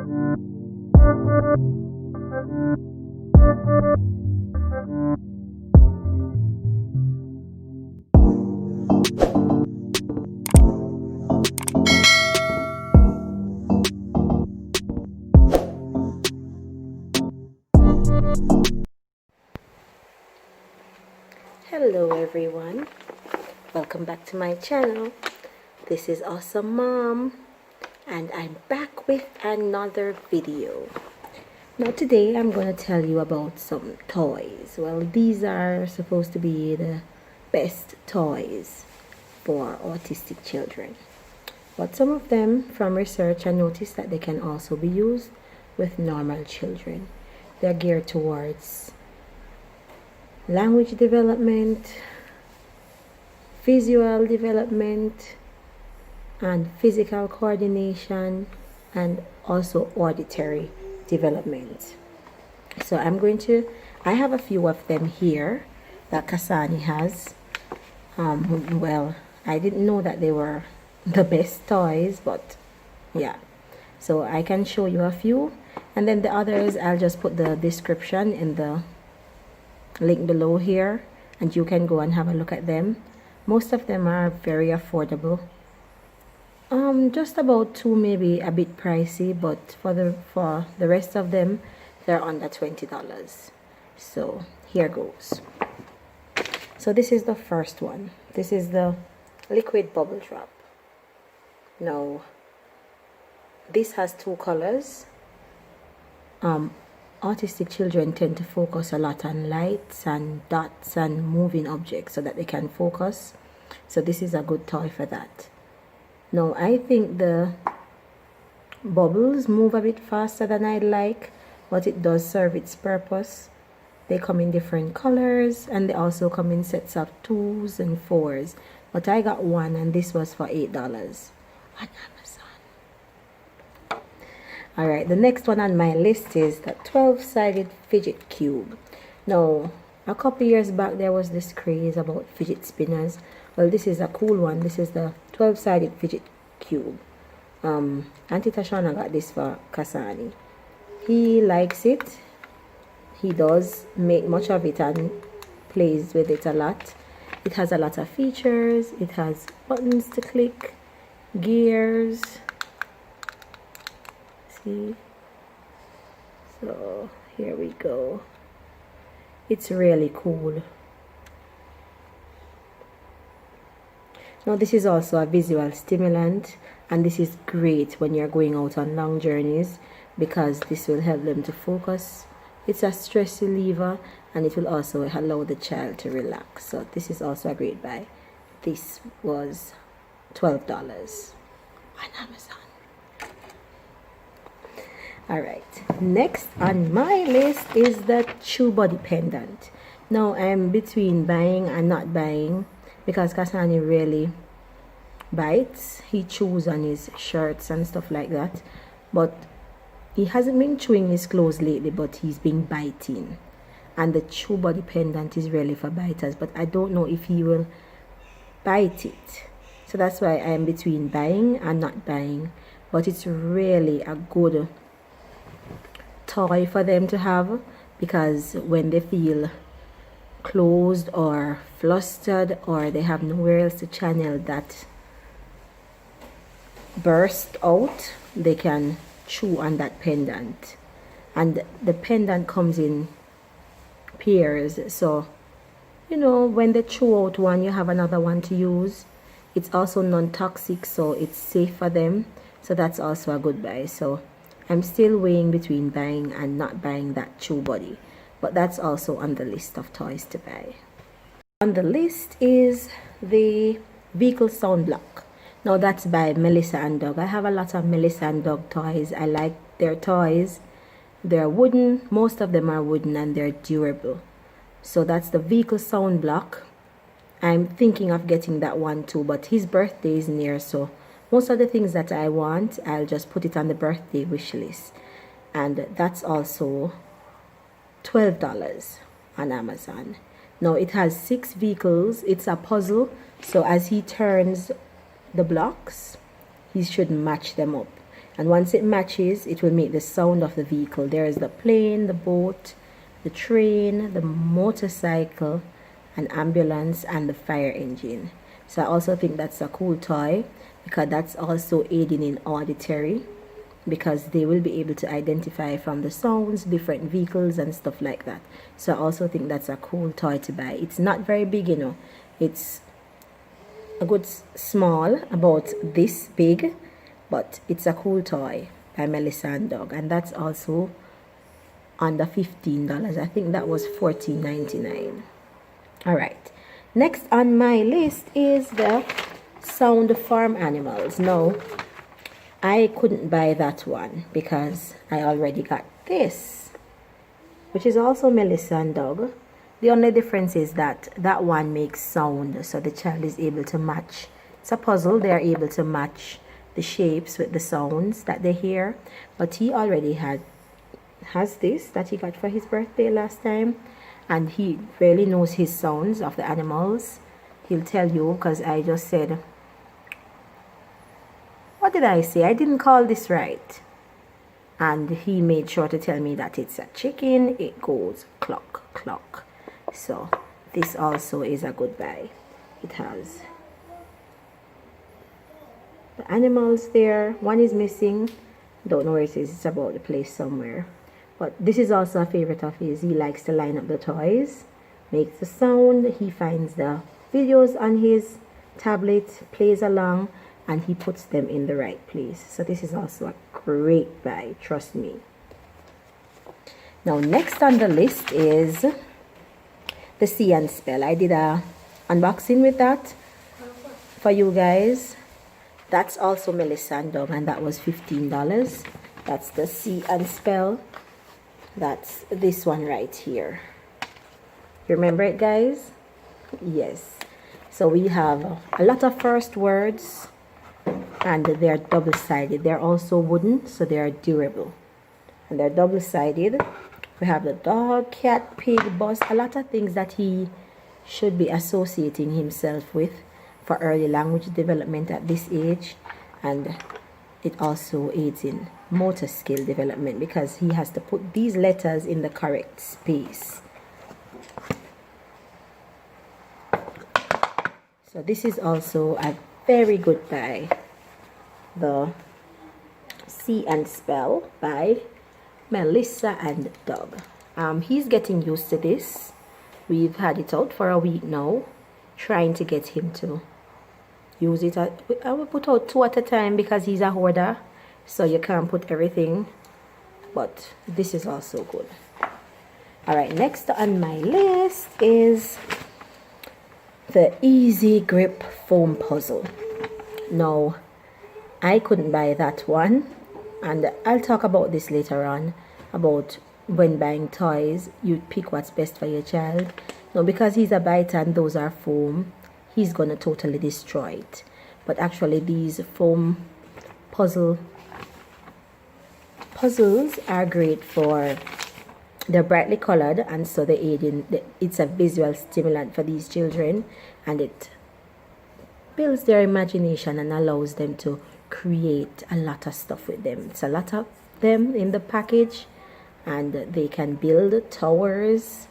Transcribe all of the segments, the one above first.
Hello everyone, welcome back to my channel. This is Au-somemom and I'm back with another video. Now today I'm going to tell you about some toys. Well, these are supposed to be the best toys for autistic children, but some of them, from research, I noticed that they can also be used with normal children. They're geared towards language development, visual development, and physical coordination, and also auditory development. So I have a few of them here that Kasani has. Well, I didn't know that they were the best toys, but yeah, so I can show you a few, and then the others I'll just put the description in the link below here, and you can go and have a look at them. Most of them are very affordable, just about two, maybe a bit pricey, but for the rest of them they're under $20. So here goes. So this is the first one. This is the liquid bubble drop. Now this has two colors. Autistic children tend to focus a lot on lights and dots and moving objects so that they can focus. So this is a good toy for that. Now I think the bubbles move a bit faster than I'd like, but it does serve its purpose. They come in different colors and they also come in sets of 2s and 4s. But I got one and this was for $8 on Amazon. Alright, the next one on my list is the 12-sided fidget cube. Now, a couple years back there was this craze about fidget spinners. Well, this is a cool one. This is the 12-sided fidget cube. Auntie Tashana got this for Kasani. He likes it. He does make much of it and plays with it a lot. It has a lot of features. It has buttons to click, gears. So here we go. It's really cool. Now this is also a visual stimulant, and this is great when you're going out on long journeys because this will help them to focus. It's a stress reliever and it will also allow the child to relax. So this is also a great buy. This was $12 on Amazon. Alright, next on my list is the Tuba Dependent. Now I'm between buying and not buying because Kasani really bites. He chews on his shirts and stuff like that, but he hasn't been chewing his clothes lately, but he's been biting, and the Tuba Dependent is really for biters, but I don't know if he will bite it. So that's why I'm between buying and not buying, but it's really a good toy for them to have because when they feel closed or flustered or they have nowhere else to channel that burst out, they can chew on that pendant. And the pendant comes in pairs, so you know when they chew out one you have another one to use. It's also non-toxic, so it's safe for them, so that's also a good buy. So I'm still weighing between buying and not buying that chew body, but that's also on the list of toys to buy. On the list is the vehicle sound block. Now that's by Melissa and Doug. I have a lot of Melissa and Doug toys. I like their toys. They're wooden. Most of them are wooden and they're durable. So that's the vehicle sound block. I'm thinking of getting that one too, but his birthday is near, so most of the things that I want, I'll just put it on the birthday wish list. And that's also $12 on Amazon. Now it has 6 vehicles. It's a puzzle, so as he turns the blocks, he should match them up. and once it matches, it will make the sound of the vehicle. There is the plane, the boat, the train, the motorcycle, an ambulance, and the fire engine. So I also think that's a cool toy, because that's also aiding in auditory, because they will be able to identify from the sounds different vehicles and stuff like that. So I also think that's a cool toy to buy. It's not very big, you know, it's a good small, about this big, but it's a cool toy by Melissa and Doug, and that's also under $15. I think that was $14.99. all right, next on my list is the sound farm animals. No, I couldn't buy that one because I already got this, which is also Melissa and Doug. The only difference is that that one makes sound, so the child is able to match. It's a puzzle. They are able to match the shapes with the sounds that they hear. But he already has this that he got for his birthday last time, and he really knows his sounds of the animals. He'll tell you, because I just said, what did I say? I didn't call this right. And he made sure to tell me that it's a chicken. It goes cluck, cluck. So this also is a good buy. It has the animals there. One is missing. Don't know where it is. It's about the place somewhere. But this is also a favorite of his. He likes to line up the toys, makes the sound. He finds the videos on his tablet, plays along, and he puts them in the right place. So this is also a great buy, trust me. Now next on the list is the CnSpell. I did a unboxing with that for you guys. That's also Melissa and Doug, and that was $15. That's the CnSpell. That's this one right here. You remember it, guys? Yes. So we have a lot of first words, and they're double-sided. They're also wooden, so they are durable, and they're double-sided. We have the dog, cat, pig, bus, a lot of things that he should be associating himself with for early language development at this age. And it also aids in motor skill development, because he has to put these letters in the correct space. So this is also a very good buy, the CnSpell by Melissa and Doug. He's getting used to this. We've had it out for a week now, trying to get him to use it. I will put out 2 at a time because he's a hoarder, so you can't put everything, but this is also good. All right, next on my list is the Easy Grip foam puzzle. Now, I couldn't buy that one, and I'll talk about this later on, about when buying toys, you pick what's best for your child. Now, because he's a biter and those are foam, he's gonna totally destroy it. But actually, these foam puzzles are great for, they're brightly colored, and so they aid in, it's a visual stimulant for these children, and it builds their imagination and allows them to create a lot of stuff with them. It's a lot of them in the package, and they can build towers,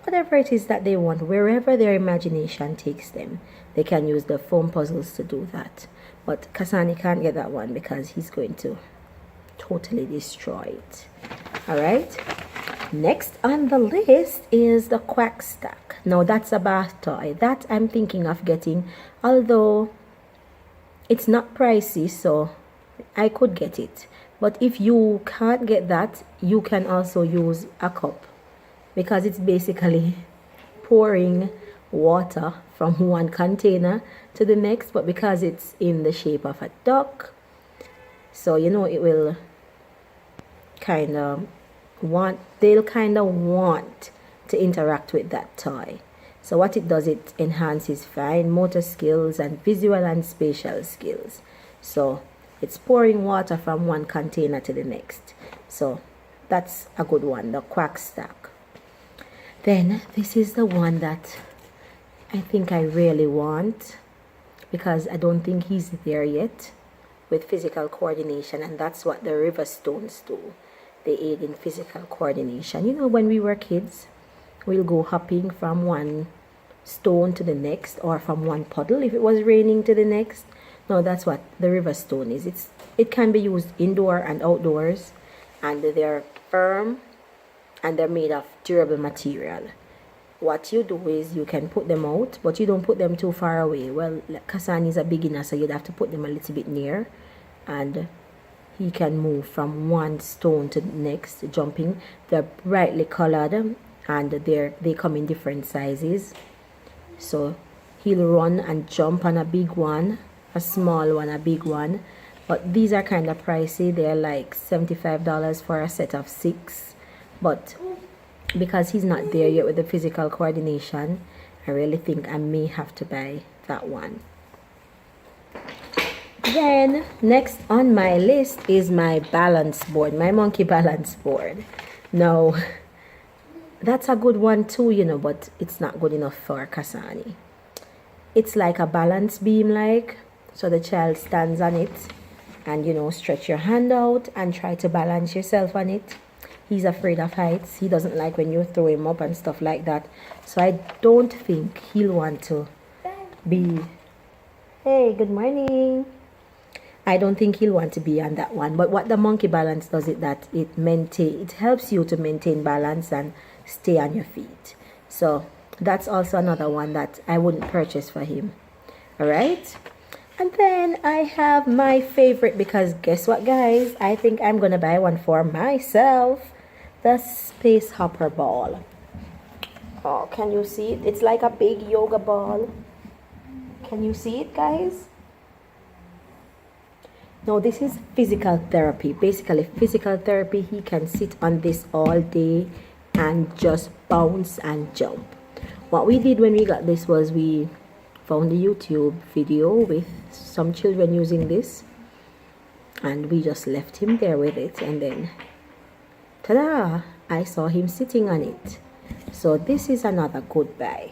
whatever it is that they want, wherever their imagination takes them. They can use the foam puzzles to do that. But Kasani can't get that one because he's going to totally destroy it. All right, next on the list is the Quack Stack. Now that's a bath toy that I'm thinking of getting, although it's not pricey, so I could get it. But if you can't get that, you can also use a cup, because it's basically pouring water from one container to the next, but because it's in the shape of a duck, so you know it will kind of they'll kind of want to interact with that toy. So what it does, it enhances fine motor skills and visual and spatial skills. So it's pouring water from one container to the next. So that's a good one, the Quack Stack. Then this is the one that I think I really want, because I don't think he's there yet. with physical coordination, and that's what the river stones do. They aid in physical coordination. You know, when we were kids, we'll go hopping from one stone to the next, or from one puddle if it was raining to the next. No, that's what the river stone is. It can be used indoor and outdoors, and they're firm and they're made of durable material. What you do is you can put them out, but you don't put them too far away. Well, Kasani is a beginner, so you'd have to put them a little bit near, and he can move from one stone to the next, jumping. They're brightly colored, and they come in different sizes. So he'll run and jump on a big one, a small one, a big one. But these are kind of pricey. They're like $75 for a set of 6. But because he's not there yet with the physical coordination, I really think I may have to buy that one. Then next on my list is my balance board, my monkey balance board. Now that's a good one too, you know, but it's not good enough for Kasani. It's like a balance beam, like, so the child stands on it and, you know, stretch your hand out and try to balance yourself on it. He's afraid of heights. He doesn't like when you throw him up and stuff like that. So I don't think he'll want to be... Hey, good morning. I don't think he'll want to be on that one. But what the monkey balance does is that it helps you to maintain balance and stay on your feet. So that's also another one that I wouldn't purchase for him. All right. And then I have my favorite, because guess what, guys? I think I'm going to buy one for myself. The Space Hopper ball. Oh, can you see it? It's like a big yoga ball. Can you see it, guys? No, this is physical therapy. Basically, physical therapy. He can sit on this all day and just bounce and jump. What we did when we got this was we found a YouTube video with some children using this, and we just left him there with it, and then ta-da, I saw him sitting on it. So this is another good buy,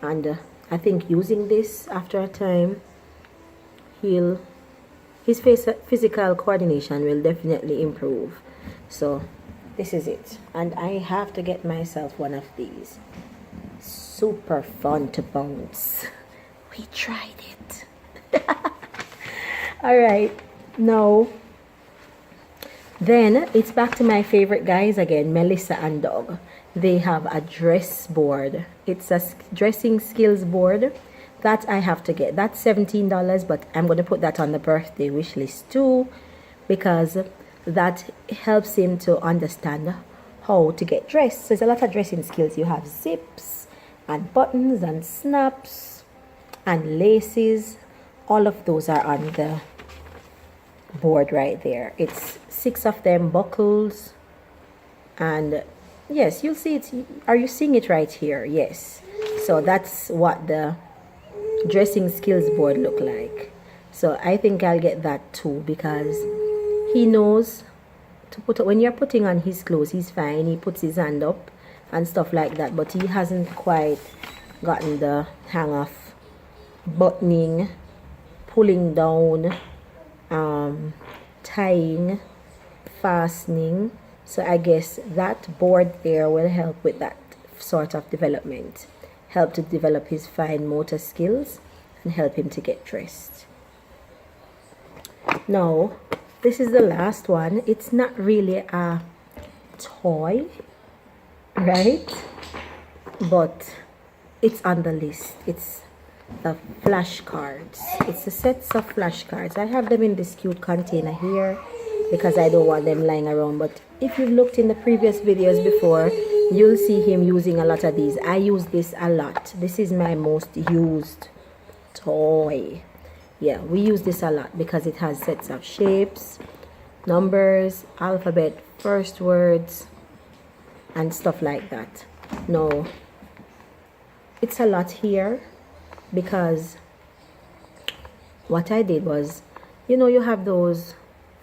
and I think using this after a time, his physical coordination will definitely improve. So this is it, and I have to get myself one of these. Super fun to bounce. We tried it. All right, now then it's back to my favorite guys again, Melissa and Doug. They have a dress board. It's a dressing skills board that I have to get. That's $17, but I'm going to put that on the birthday wish list too, because that helps him to understand how to get dressed. There's a lot of dressing skills. You have zips and buttons and snaps and laces. All of those are on the board right there. It's 6 of them, buckles, and yes, you'll see it. Are you seeing it right here? Yes. So that's what the dressing skills board look like. So I think I'll get that too, because he knows to put when you're putting on his clothes, he's fine. He puts his hand up and stuff like that, but he hasn't quite gotten the hang of buttoning, pulling down, tying, fastening. So I guess that board there will help with that sort of development, help to develop his fine motor skills and help him to get dressed. Now this is the last one. It's not really a toy, right? But it's on the list. It's the flashcards. It's the sets of flashcards. I have them in this cute container here because I don't want them lying around. But if you've looked in the previous videos before, you'll see him using a lot of these. I use this a lot. This is my most used toy. Yeah, we use this a lot because it has sets of shapes, numbers, alphabet, first words, and stuff like that. No, it's a lot here because what I did was, you know, you have those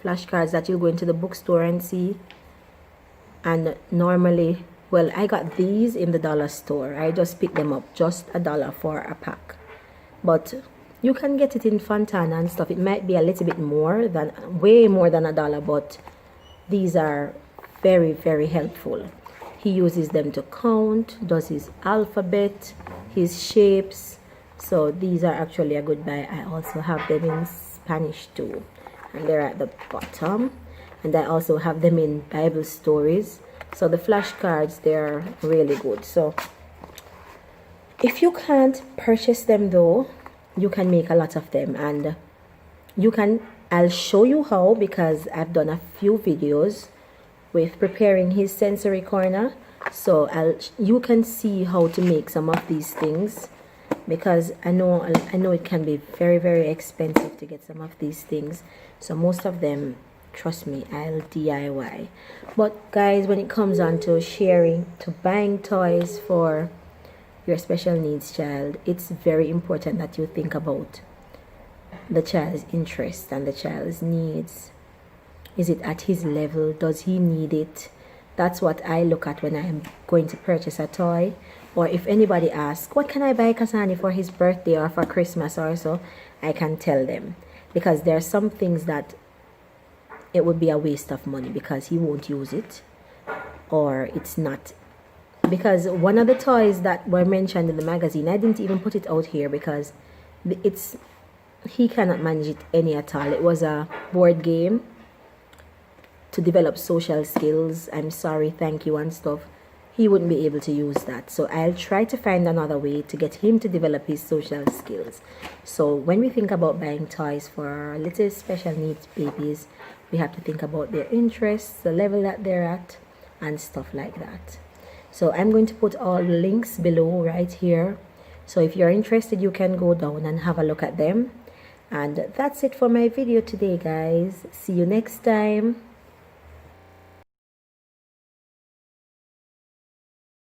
flashcards that you go into the bookstore and see, and normally, well, I got these in the dollar store. I just picked them up, just $1 for a pack. But You can get it in Fontana and stuff. It might be a little bit more than, way more than $1, but these are very, very helpful. He uses them to count, does his alphabet, his shapes. So these are actually a good buy. I also have them in Spanish too, and they're at the bottom. And I also have them in Bible stories. So the flashcards, they're really good. So if you can't purchase them though, you can make a lot of them, and I'll show you how, because I've done a few videos with preparing his sensory corner. So you can see how to make some of these things, because I know it can be very, very expensive to get some of these things. So most of them, trust me, I'll DIY. But guys, when it comes on to sharing, to buying toys for your special needs child, it's very important that you think about the child's interest and the child's needs. Is it at his level? Does he need it? That's what I look at when I'm going to purchase a toy. Or if anybody asks, what can I buy Kasani for his birthday or for Christmas or so, I can tell them. Because there are some things that it would be a waste of money because he won't use it, or it's not. Because one of the toys that were mentioned in the magazine, I didn't even put it out here because he cannot manage it any at all. It was a board game to develop social skills. I'm sorry, thank you and stuff. He wouldn't be able to use that. So I'll try to find another way to get him to develop his social skills. So when we think about buying toys for our little special needs babies, we have to think about their interests, the level that they're at, and stuff like that. So I'm going to put all the links below right here. So if you're interested, you can go down and have a look at them. And that's it for my video today, guys. See you next time.